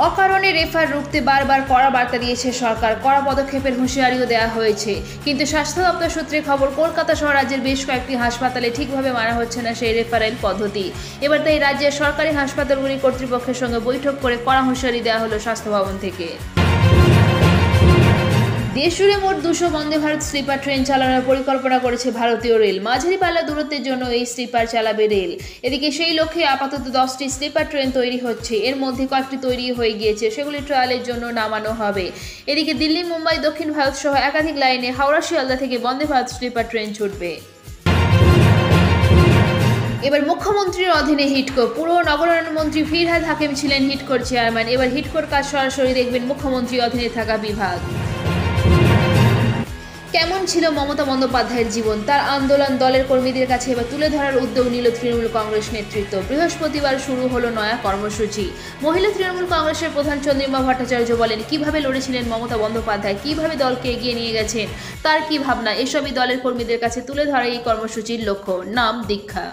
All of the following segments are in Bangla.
অকারণে রেফার রুখতে বারবার কড়া বার্তা দিয়েছে সরকার, কড়া পদক্ষেপের হুঁশিয়ারিও দেওয়া হয়েছে। কিন্তু স্বাস্থ্য দপ্তর সূত্রে খবর, কলকাতা সহ রাজ্যের বেশ কয়েকটি হাসপাতালে ঠিকভাবে মানা হচ্ছে না সেই রেফারেল পদ্ধতি। এবার তাই রাজ্যের সরকারি হাসপাতালগুলির কর্তৃপক্ষের সঙ্গে বৈঠক করে কড়া হুঁশিয়ারি দেওয়া হলো স্বাস্থ্য ভবন থেকে। দেশজুড়ে মোট 200 বন্দে ভারত স্লিপার ট্রেন চালানোর পরিকল্পনা করেছে ভারতীয় রেল। মাঝারি পাল্লা দূরত্বের জন্য এই স্লিপার চালাবে রেল। এদিকে সেই লক্ষ্যে আপাতত 10টি স্লিপার ট্রেন তৈরি হচ্ছে। এর মধ্যে কয়েকটি তৈরি হয়ে গিয়েছে, সেগুলি ট্রায়ালের জন্য নামানো হবে। এদিকে দিল্লি, মুম্বাই, দক্ষিণ ভারত সহ একাধিক লাইনে হাওড়া শিয়ালদা থেকে বন্দে ভারত স্লিপার ট্রেন ছুটবে। এবার মুখ্যমন্ত্রীর অধীনে হিডকো। পুরো নগরায়ণ মন্ত্রী ফিরহাদ হাকিম ছিলেন হিডকোর চেয়ারম্যান। এবার হিডকোর কাজ সরাসরি দেখবেন মুখ্যমন্ত্রীর অধীনে থাকা বিভাগ। কেমন ছিল মমতা বন্দ্যোপাধ্যায়ের জীবন, তার আন্দোলন দলের কর্মীদের কাছে এবার তুলে ধরার উদ্যোগ নিল তৃণমূল কংগ্রেস নেতৃত্ব। বৃহস্পতিবার শুরু হলো নয়া কর্মসূচি। মহিলা তৃণমূল কংগ্রেসের প্রধান চন্দ্রিমা ভট্টাচার্য বলেন, কিভাবে লড়েছিলেন মমতা বন্দ্যোপাধ্যায়, কিভাবে দলকে এগিয়ে নিয়ে গেছেন, তার কি ভাবনা, এসবই দলের কর্মীদের কাছে তুলে ধরা এই কর্মসূচির লক্ষ্য। নাম দীক্ষা।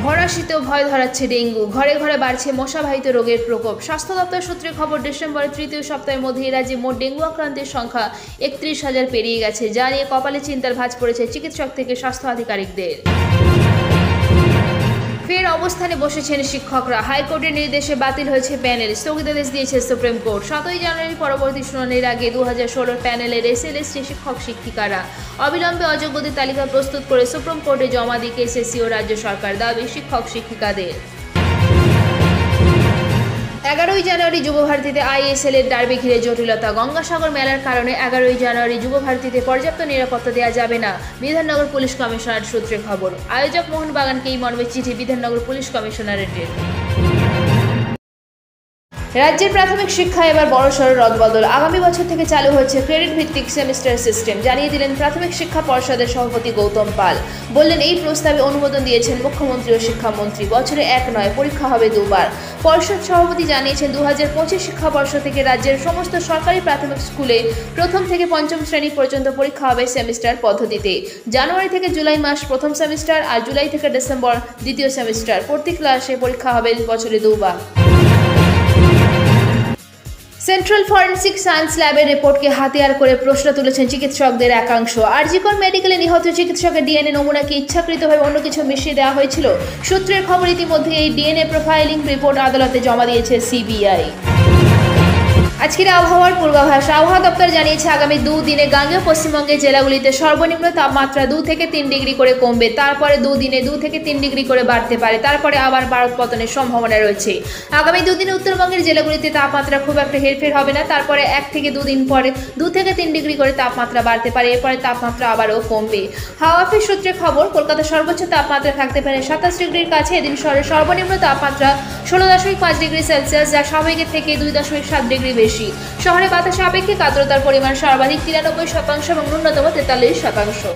ভরা শীতেও ভয় ধরাচ্ছে ডেঙ্গু। ঘরে ঘরে বাড়ছে মশাবাহিত রোগের প্রকোপ। স্বাস্থ্য দপ্তর সূত্রে খবর, ডিসেম্বরের তৃতীয় সপ্তাহের মধ্যে রাজ্যে মোট ডেঙ্গু আক্রান্তের সংখ্যা 31,000 পেরিয়ে গেছে, যা নিয়ে কপালে চিন্তার ভাঁজ পড়েছে চিকিৎসক থেকে স্বাস্থ্য আধিকারিকদের। ফের অবস্থানে বসেছেন শিক্ষকরা। হাইকোর্টের নির্দেশে বাতিল হয়েছে প্যানেল, স্থগিতাদেশ দিয়েছে সুপ্রিম কোর্ট। 7ই জানুয়ারি পরবর্তী শুনানির আগে 2016 প্যানেলের এসএলএসটি শিক্ষক শিক্ষিকারা অবিলম্বে অযোগ্যদের তালিকা প্রস্তুত করে সুপ্রিম কোর্টে জমা দিয়ে এসএসসি ও রাজ্য সরকার। দাবি শিক্ষক শিক্ষিকাদের। 11ই জানুয়ারি যুবভারতীতে আইএসএল এর ডার্বি ঘিরে জটিলতা। গঙ্গাসাগর মেলার কারণে 11ই জানুয়ারি যুবভারতীতে পর্যাপ্ত নিরাপত্তা দেওয়া যাবে না, বিধাননগর পুলিশ কমিশনার সূত্রে খবর। আয়োজক মোহনবাগানকে এই মর্মে চিঠি বিধাননগর পুলিশ কমিশনারেটের। রাজ্যের প্রাথমিক শিক্ষা এবার বড়সড় রদবদল। আগামী বছর থেকে চালু হচ্ছে ক্রেডিট ভিত্তিক সেমিস্টার সিস্টেম, জানিয়ে দিলেন প্রাথমিক শিক্ষা পর্ষদের সভাপতি গৌতম পাল। বললেন, এই প্রস্তাবে অনুমোদন দিয়েছেন মুখ্যমন্ত্রী ও শিক্ষামন্ত্রী। বছরে এক নয়, পরীক্ষা হবে দুবার। পর্ষদ সভাপতি জানিয়েছেন, 2025 শিক্ষাবর্ষ থেকে রাজ্যের সমস্ত সরকারি প্রাথমিক স্কুলে প্রথম থেকে পঞ্চম শ্রেণী পর্যন্ত পরীক্ষা হবে সেমিস্টার পদ্ধতিতে। জানুয়ারি থেকে জুলাই মাস প্রথম সেমিস্টার আর জুলাই থেকে ডিসেম্বর দ্বিতীয় সেমিস্টার। প্রতি ক্লাসে পরীক্ষা হবে বছরে দুবার। সেন্ট্রাল ফরেন্সিক সায়েন্স ল্যাবের রিপোর্টকে হাতিয়ার করে প্রশ্ন তুলেছেন চিকিৎসকদের একাংশ। আরজিকর মেডিকেলে নিহত চিকিৎসকের ডিএনএ নমুনাকে ইচ্ছাকৃতভাবে অন্য কিছু মিশিয়ে দেওয়া হয়েছিল। সূত্রের খবর, ইতিমধ্যে এই ডিএনএ প্রোফাইলিং রিপোর্ট আদালতে জমা দিয়েছে সিবিআই। আজকের আবহাওয়ার পূর্বাভাস। আবহাওয়া দপ্তর জানিয়েছে, আগামী 2 দিনে গাঙ্গেয় পশ্চিমবঙ্গের জেলাগুলিতে সর্বনিম্ন তাপমাত্রা 2 থেকে 3 ডিগ্রি করে কমবে। তারপরে 2 দিনে 2 থেকে 3 ডিগ্রি করে বাড়তে পারে। তারপরে আবার ভারত পতনের সম্ভাবনা রয়েছে। আগামী 2 দিনে উত্তরবঙ্গের জেলাগুলিতে তাপমাত্রা খুব একটা হেরফের হবে না। তারপরে 1 থেকে 2 দিন পরে 2 থেকে 3 ডিগ্রি করে তাপমাত্রা বাড়তে পারে। এরপরে তাপমাত্রা আবারও কমবে। হাওয়া অফিস সূত্রে খবর, কলকাতা সর্বোচ্চ তাপমাত্রা থাকতে পারে 27 ডিগ্রির কাছে। এদিন শহরের সর্বনিম্ন তাপমাত্রা 16.5 ডিগ্রি সেলসিয়াস, যা স্বাভাবিকের থেকে 2.7 ডিগ্রি বেশি। শহরে বাতাসে আপেক্ষিক আর্দ্রতার পরিমাণ সর্বাধিক 93% এবং ন্যূনতম 43%।